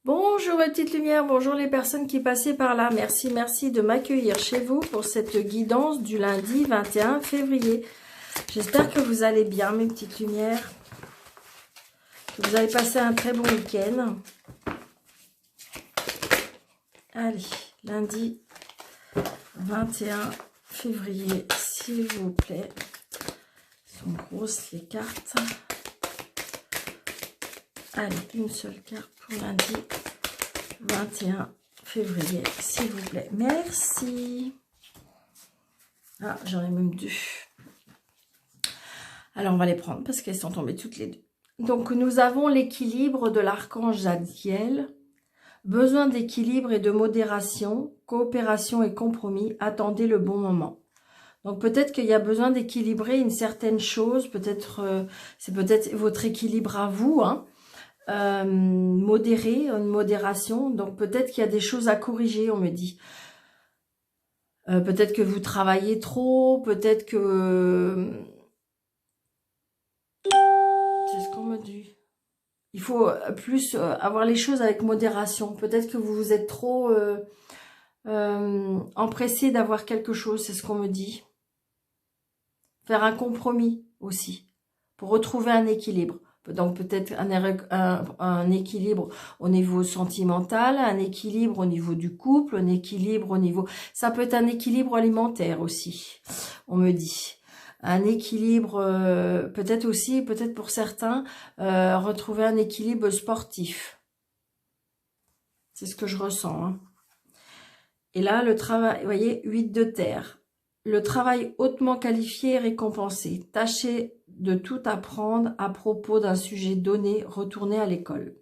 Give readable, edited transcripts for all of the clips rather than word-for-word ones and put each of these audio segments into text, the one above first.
Bonjour mes petites lumières, bonjour les personnes qui passaient par là. Merci de m'accueillir chez vous pour cette guidance du lundi 21 février. J'espère que vous allez bien mes petites lumières. Que vous avez passé un très bon week-end. Allez, lundi 21 février, s'il vous plaît. Elles sont grosses les cartes. Allez, une seule carte pour lundi 21 février, s'il vous plaît. Merci. Ah, j'en ai même deux. Alors, on va les prendre parce qu'elles sont tombées toutes les deux. Donc, nous avons l'équilibre de l'archange Zadkiel. Besoin d'équilibre et de modération, coopération et compromis. Attendez le bon moment. Donc, peut-être qu'il y a besoin d'équilibrer une certaine chose. Peut-être, c'est peut-être votre équilibre à vous, hein. Modéré, une modération, donc peut-être qu'il y a des choses à corriger, on me dit. Peut-être que vous travaillez trop, peut-être que... C'est ce qu'on me dit. Il faut plus avoir les choses avec modération. Peut-être que vous vous êtes trop empressé d'avoir quelque chose, c'est ce qu'on me dit. Faire un compromis aussi, pour retrouver un équilibre. Donc peut-être un équilibre au niveau sentimental, un équilibre au niveau du couple, un équilibre au niveau... Ça peut être un équilibre alimentaire aussi, on me dit. Un équilibre, peut-être aussi, peut-être pour certains, retrouver un équilibre sportif. C'est ce que je ressens. Hein. Et là, le travail, vous voyez, 8 de terre. Le travail hautement qualifié est récompensé. Tâchez de tout apprendre à propos d'un sujet donné, retournez à l'école.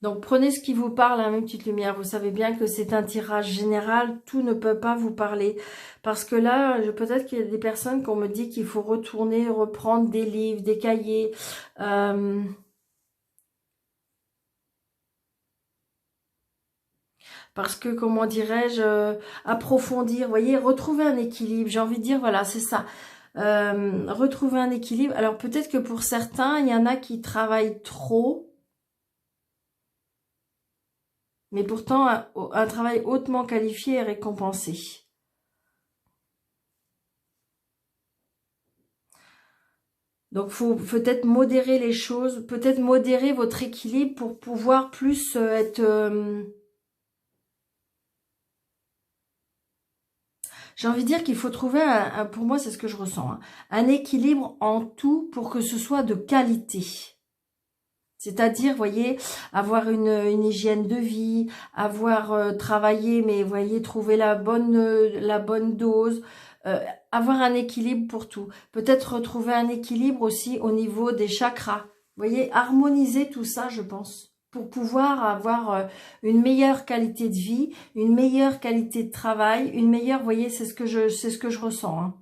Donc prenez ce qui vous parle, hein, mes petites lumières. Vous savez bien que c'est un tirage général, tout ne peut pas vous parler. Parce que là, peut-être qu'il y a des personnes qu'on me dit qu'il faut retourner, reprendre des livres, des cahiers. Parce que, comment dirais-je, approfondir, vous voyez, retrouver un équilibre. J'ai envie de dire, voilà, c'est ça. Retrouver un équilibre. Alors, peut-être que pour certains, il y en a qui travaillent trop. Mais pourtant, un travail hautement qualifié est récompensé. Donc, il faut peut-être modérer les choses, peut-être modérer votre équilibre pour pouvoir plus être... J'ai envie de dire qu'il faut trouver, pour moi c'est ce que je ressens, hein, un équilibre en tout pour que ce soit de qualité. C'est-à-dire, voyez, avoir une hygiène de vie, avoir travaillé, mais voyez, trouver la bonne dose, avoir un équilibre pour tout. Peut-être retrouver un équilibre aussi au niveau des chakras. Vous voyez, harmoniser tout ça, je pense, pour pouvoir avoir une meilleure qualité de vie, une meilleure qualité de travail, une meilleure, vous voyez, c'est ce que je ressens. Hein.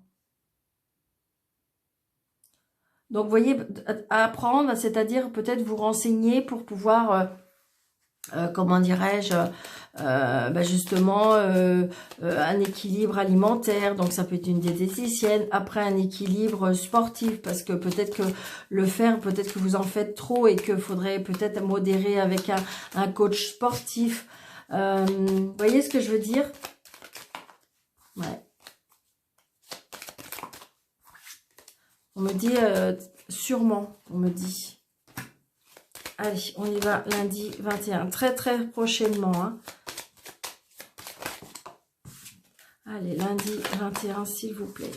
Donc, vous voyez, apprendre, c'est-à-dire peut-être vous renseigner pour pouvoir, comment dirais-je, justement, un équilibre alimentaire. Donc, ça peut être une diététicienne. Après, un équilibre sportif, parce que peut-être que le faire, peut-être que vous en faites trop et qu'il faudrait peut-être modérer avec un coach sportif. Vous voyez ce que je veux dire? Ouais. On me dit, sûrement, on me dit. Allez, on y va lundi 21, très prochainement. Hein. Allez, lundi 21, s'il vous plaît.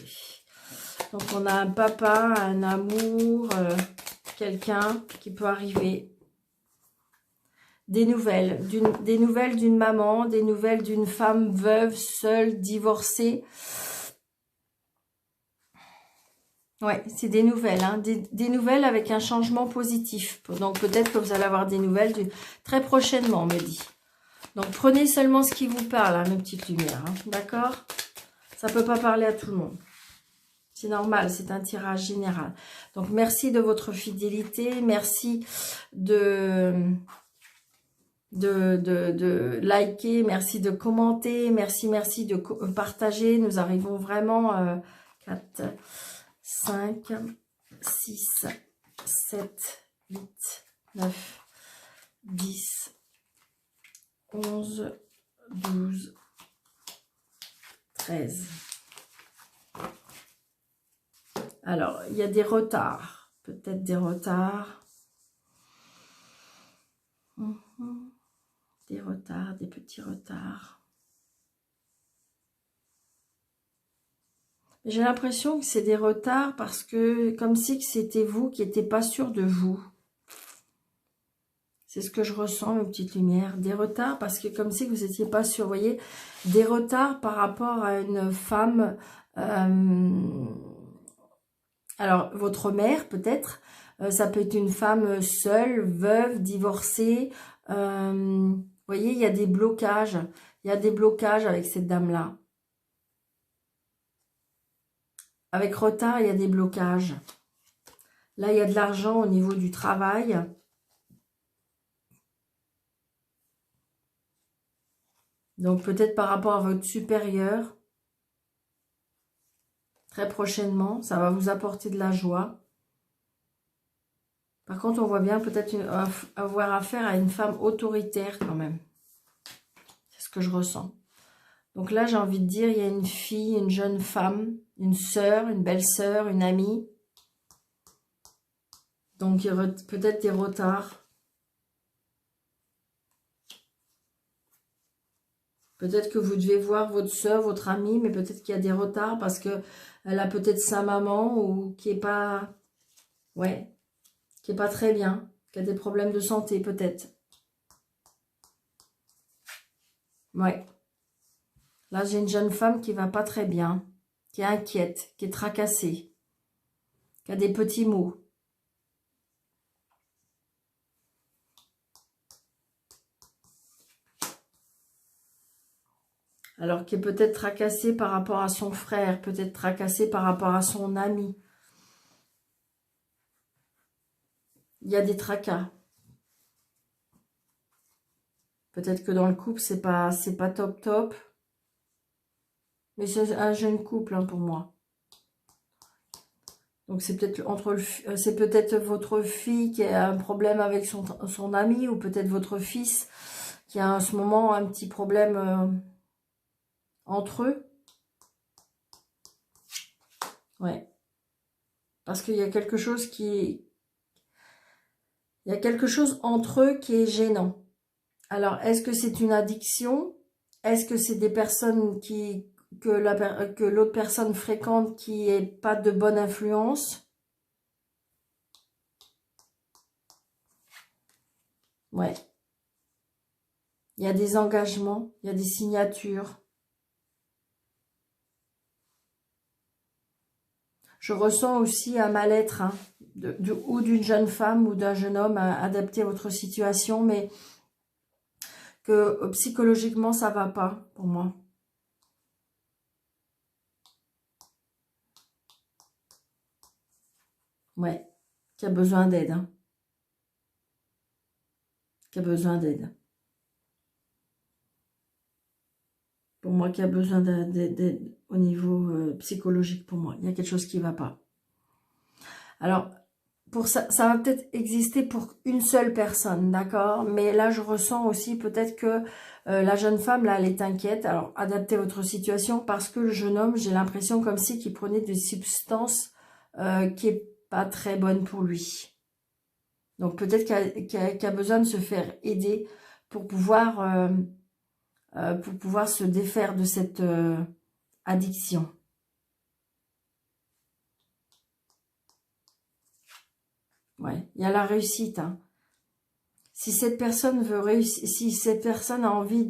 Donc, on a un papa, un amour, quelqu'un qui peut arriver. Des nouvelles d'une maman, des nouvelles d'une femme veuve, seule, divorcée. Ouais, c'est des nouvelles, hein, des nouvelles avec un changement positif. Donc peut-être que vous allez avoir des nouvelles très prochainement, on me dit. Donc prenez seulement ce qui vous parle, hein, mes petites lumières, hein, d'accord? Ça peut pas parler à tout le monde. C'est normal, c'est un tirage général. Donc merci de votre fidélité, merci de liker, merci de commenter, merci de partager. Nous arrivons vraiment 4... 5, 6, 7, 8, 9, 10, 11, 12, 13. Alors, il y a des retards. Peut-être des retards. Des retards, des petits retards. J'ai l'impression que c'est des retards parce que, comme si c'était vous qui n'étiez pas sûr de vous. C'est ce que je ressens, mes petites lumières. Des retards parce que comme si vous n'étiez pas sûr. Vous voyez, des retards par rapport à une femme. Alors, votre mère, peut-être. Ça peut être une femme seule, veuve, divorcée. Vous voyez, il y a des blocages. Il y a des blocages avec cette dame-là. Avec retard, il y a des blocages. Là, il y a de l'argent au niveau du travail. Donc, peut-être par rapport à votre supérieur. Très prochainement, ça va vous apporter de la joie. Par contre, on voit bien peut-être avoir affaire à une femme autoritaire quand même. C'est ce que je ressens. Donc là, j'ai envie de dire, il y a une fille, une jeune femme, une sœur, une belle-sœur, une amie. Donc, il y aura peut-être des retards. Peut-être que vous devez voir votre sœur, votre amie, mais peut-être qu'il y a des retards parce que elle a peut-être sa maman ou qui est pas... Ouais, qui est pas très bien, qui a des problèmes de santé peut-être. Ouais. Là, j'ai une jeune femme qui va pas très bien, qui est inquiète, qui est tracassée, qui a des petits maux. Alors, qui est peut-être tracassée par rapport à son frère, peut-être tracassée par rapport à son ami. Il y a des tracas. Peut-être que dans le couple, c'est pas top top. Mais c'est un jeune couple hein, pour moi. Donc c'est peut-être votre fille qui a un problème avec son ami ou peut-être votre fils qui a en ce moment un petit problème entre eux. Ouais. Parce qu'il y a quelque chose il y a quelque chose entre eux qui est gênant. Alors, est-ce que c'est une addiction? Est-ce que c'est des personnes que l'autre personne fréquente qui n'est pas de bonne influence? Ouais. Il y a des engagements, il y a des signatures. Je ressens aussi un mal-être hein, ou d'une jeune femme ou d'un jeune homme adapté à votre situation, mais que psychologiquement, ça va pas pour moi. Ouais, qui a besoin d'aide. Hein. Qui a besoin d'aide. Pour moi, qui a besoin d'aide au niveau psychologique pour moi. Il y a quelque chose qui ne va pas. Alors, pour ça va peut-être exister pour une seule personne, d'accord? Mais là, je ressens aussi peut-être que la jeune femme, là, elle est inquiète. Alors, adaptez votre situation parce que le jeune homme, j'ai l'impression comme si qu'il prenait des substances qui n'est pas très bonne pour lui. Donc, peut-être qu'il a besoin de se faire aider pour pouvoir se défaire de cette addiction. Ouais, il y a la réussite. Hein. Si cette personne veut réussir, si cette personne a envie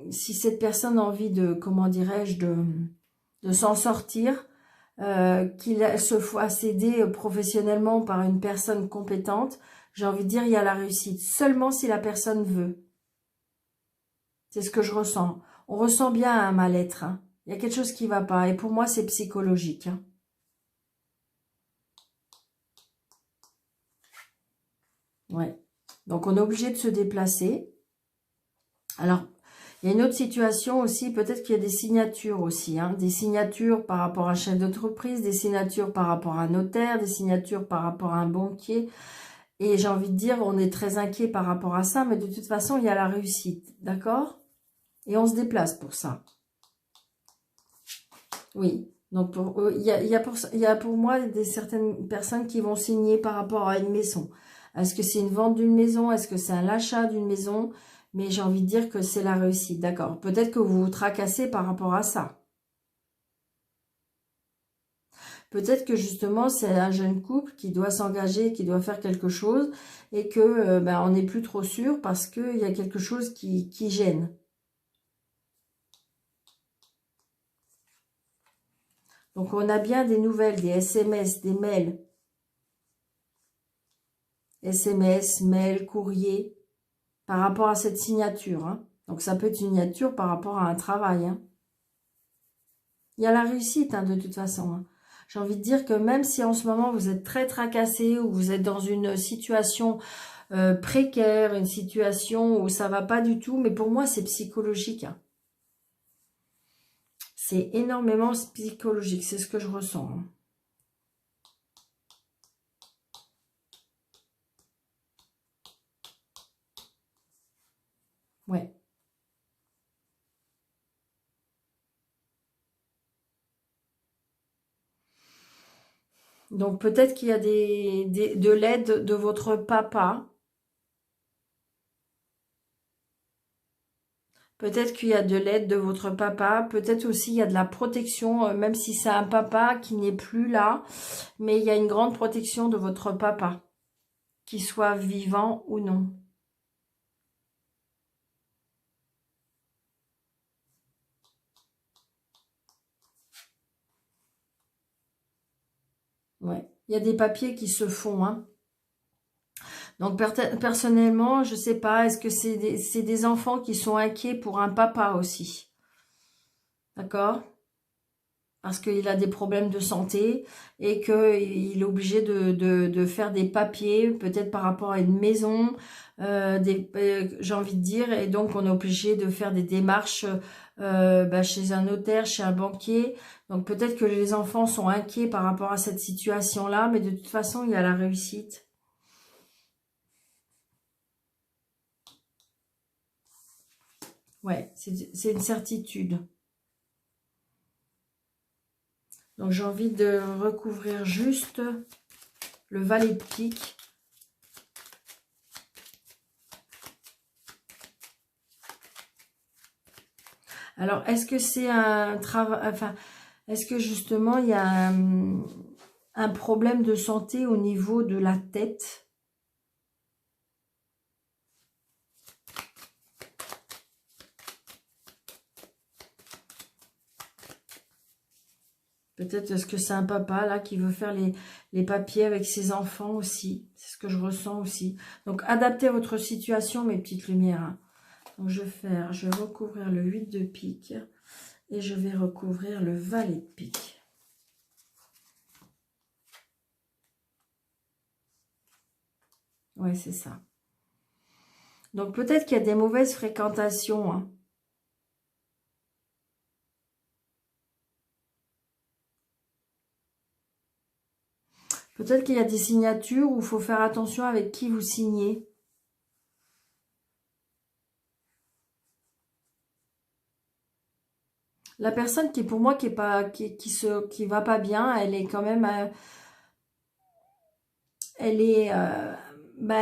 si cette personne a envie de, comment dirais-je, de s'en sortir, qu'il se fasse aider professionnellement par une personne compétente, j'ai envie de dire, il y a la réussite. Seulement si la personne veut. C'est ce que je ressens. On ressent bien un mal-être. Hein. Il y a quelque chose qui ne va pas. Et pour moi, c'est psychologique. Hein. Ouais. Donc, on est obligé de se déplacer. Alors, Il y a une autre situation aussi, peut-être qu'il y a des signatures aussi, hein, des signatures par rapport à un chef d'entreprise, des signatures par rapport à un notaire, des signatures par rapport à un banquier. Et j'ai envie de dire, on est très inquiet par rapport à ça, mais de toute façon, il y a la réussite, d'accord? Et on se déplace pour ça. Oui, donc il y a pour moi certaines personnes qui vont signer par rapport à une maison. Est-ce que c'est une vente d'une maison? Est-ce que c'est un achat d'une maison? Mais j'ai envie de dire que c'est la réussite, d'accord. Peut-être que vous vous tracassez par rapport à ça. Peut-être que justement, c'est un jeune couple qui doit s'engager, qui doit faire quelque chose et que on n'est plus trop sûr parce qu'il y a quelque chose qui gêne. Donc, on a bien des nouvelles, des SMS, des mails. SMS, mail, courrier, par rapport à cette signature. Hein. Donc, ça peut être une signature par rapport à un travail. Hein. Il y a la réussite, hein, de toute façon. Hein. J'ai envie de dire que même si en ce moment, vous êtes très tracassé ou vous êtes dans une situation précaire, une situation où ça va pas du tout, mais pour moi, c'est psychologique. Hein. C'est énormément psychologique, c'est ce que je ressens. Hein. Ouais. Donc peut-être qu'il y a de l'aide de votre papa. Peut-être qu'il y a de l'aide de votre papa. Peut-être aussi il y a de la protection, même si c'est un papa qui n'est plus là. Mais il y a une grande protection de votre papa, qu'il soit vivant ou non. Ouais. Il y a des papiers qui se font, hein. Donc personnellement, je sais pas, est-ce que c'est des enfants qui sont inquiets pour un papa aussi? D'accord? Parce qu'il a des problèmes de santé et qu'il est obligé de faire des papiers, peut-être par rapport à une maison, j'ai envie de dire, et donc on est obligé de faire des démarches chez un notaire, chez un banquier. Donc peut-être que les enfants sont inquiets par rapport à cette situation-là, mais de toute façon, il y a la réussite. Ouais, c'est une certitude. Donc j'ai envie de recouvrir juste le valet de pique. Alors, est-ce que c'est un travail, enfin, est-ce que justement il y a un problème de santé au niveau de la tête? Peut-être est-ce que c'est un papa là qui veut faire les papiers avec ses enfants aussi? C'est ce que je ressens aussi. Donc, adaptez votre situation, mes petites lumières. Hein. Donc, je vais recouvrir le 8 de pique et je vais recouvrir le valet de pique. Ouais, c'est ça. Donc, peut-être qu'il y a des mauvaises fréquentations. Hein. Peut-être qu'il y a des signatures où il faut faire attention avec qui vous signez. La personne qui, pour moi, qui est pas, qui va pas bien, elle est quand même, elle est,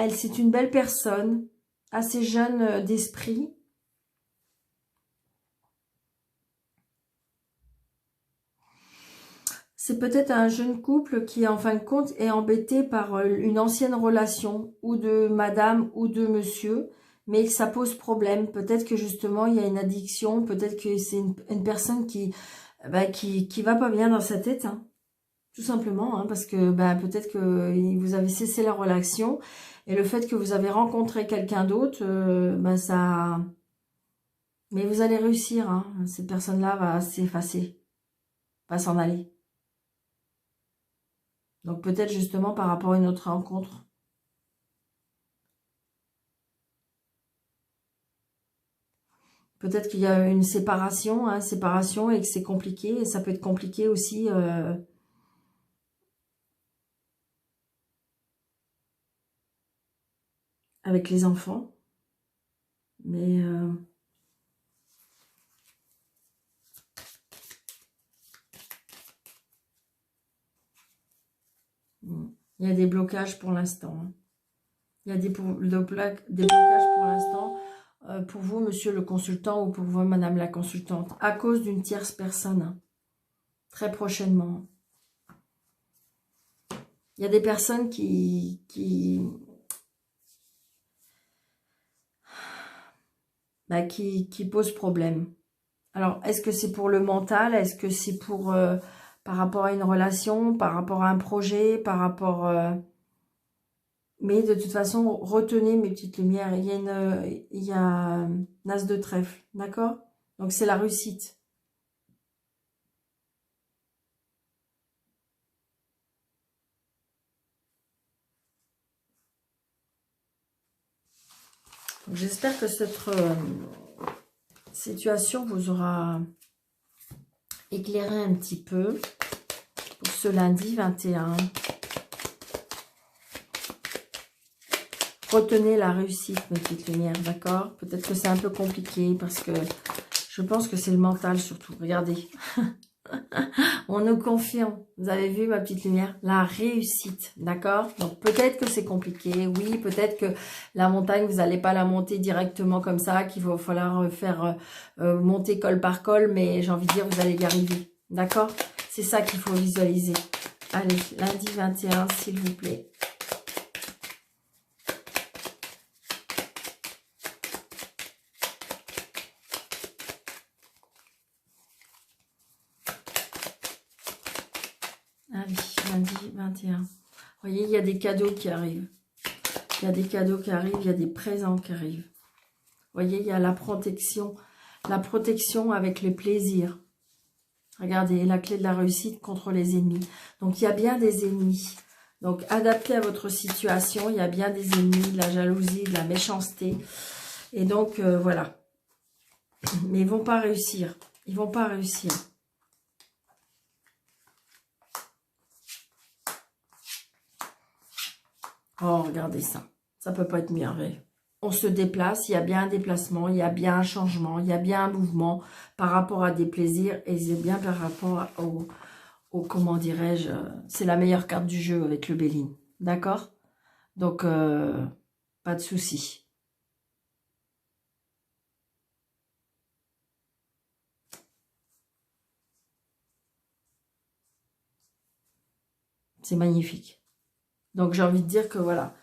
c'est une belle personne, assez jeune d'esprit. C'est peut-être un jeune couple qui, en fin de compte, est embêté par une ancienne relation, ou de madame ou de monsieur, mais que ça pose problème. Peut-être que justement, il y a une addiction, peut-être que c'est une personne qui va pas bien dans sa tête, hein, tout simplement, hein, parce que peut-être que vous avez cessé la relation, et le fait que vous avez rencontré quelqu'un d'autre, ça... Mais vous allez réussir, hein, cette personne-là va s'effacer, va s'en aller. Donc peut-être justement par rapport à une autre rencontre. Peut-être qu'il y a une séparation, hein, séparation et que c'est compliqué. Et ça peut être compliqué aussi avec les enfants. Mais il y a des blocages pour l'instant. Hein. Il y a des blocages pour l'instant pour vous, monsieur le consultant, ou pour vous, madame la consultante, à cause d'une tierce personne. Hein. Très prochainement. Il y a des personnes qui posent problème. Alors, est-ce que c'est pour le mental? Est-ce que c'est pour par rapport à une relation, par rapport à un projet, par rapport... Mais de toute façon, retenez mes petites lumières. Il y a un as de trèfle, d'accord? Donc, c'est la réussite. J'espère que cette situation vous aura éclairé un petit peu pour ce lundi 21. Retenez la réussite, mes petites lumières, d'accord? Peut-être que c'est un peu compliqué parce que je pense que c'est le mental surtout. Regardez. On nous confirme. Vous avez vu, ma petite lumière? La réussite, d'accord? Donc, peut-être que c'est compliqué. Oui, peut-être que la montagne, vous n'allez pas la monter directement comme ça, qu'il va falloir faire monter col par col. Mais j'ai envie de dire, vous allez y arriver. D'accord? C'est ça qu'il faut visualiser. Allez, lundi 21, s'il vous plaît. Allez, lundi 21. Vous voyez, il y a des cadeaux qui arrivent. Il y a des cadeaux qui arrivent, il y a des présents qui arrivent. Vous voyez, il y a la protection avec le plaisir. Regardez, la clé de la réussite contre les ennemis. Donc, il y a bien des ennemis. Donc, adapté à votre situation, il y a bien des ennemis, de la jalousie, de la méchanceté. Et donc, voilà. Mais ils ne vont pas réussir. Ils ne vont pas réussir. Oh, regardez ça. Ça peut pas être merveilleux. On se déplace, il y a bien un déplacement, il y a bien un changement, il y a bien un mouvement par rapport à des plaisirs et c'est bien par rapport au comment dirais-je, c'est la meilleure carte du jeu avec le Béline. D'accord? Donc, pas de souci. C'est magnifique. Donc, j'ai envie de dire que voilà,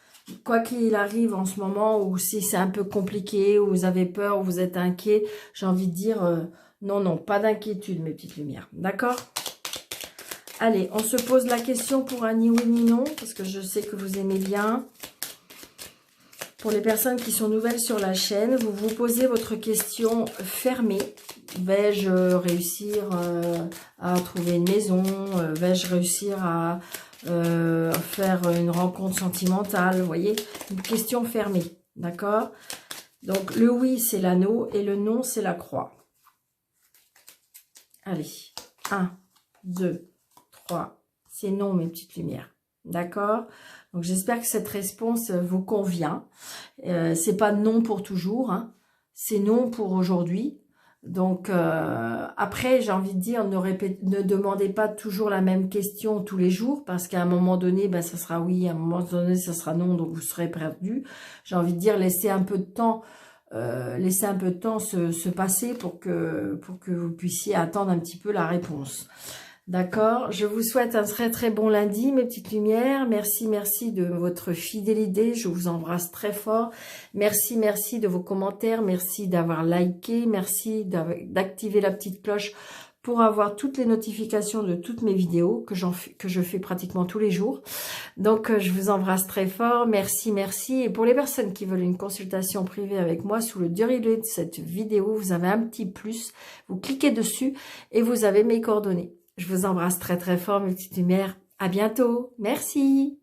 quoi qu'il arrive en ce moment, ou si c'est un peu compliqué, ou vous avez peur, ou vous êtes inquiet, j'ai envie de dire, non, non, pas d'inquiétude, mes petites lumières. D'accord? Allez, on se pose la question pour un ni oui ni non, parce que je sais que vous aimez bien. Pour les personnes qui sont nouvelles sur la chaîne, vous vous posez votre question fermée. Vais-je réussir à trouver une maison? Vais-je réussir à faire une rencontre sentimentale? Vous voyez, une question fermée, d'accord? Donc, le oui, c'est l'anneau et le non, c'est la croix. Allez, 1, 2, 3, c'est non, mes petites lumières, d'accord? Donc, j'espère que cette réponse vous convient. C'est pas non pour toujours, hein. C'est non pour aujourd'hui. Donc, après, j'ai envie de dire, ne demandez pas toujours la même question tous les jours, parce qu'à un moment donné, ben, ça sera oui, à un moment donné, ça sera non, donc vous serez perdu. J'ai envie de dire, laissez un peu de temps se passer pour que vous puissiez attendre un petit peu la réponse. D'accord, je vous souhaite un très très bon lundi, mes petites lumières. Merci, merci de votre fidélité. Je vous embrasse très fort. Merci, merci de vos commentaires. Merci d'avoir liké. Merci d'activer la petite cloche pour avoir toutes les notifications de toutes mes vidéos que je fais pratiquement tous les jours. Donc, je vous embrasse très fort. Merci, merci. Et pour les personnes qui veulent une consultation privée avec moi, sous le déroulé de cette vidéo, vous avez un petit plus. Vous cliquez dessus et vous avez mes coordonnées. Je vous embrasse très très fort, mes petites lumières. À bientôt. Merci.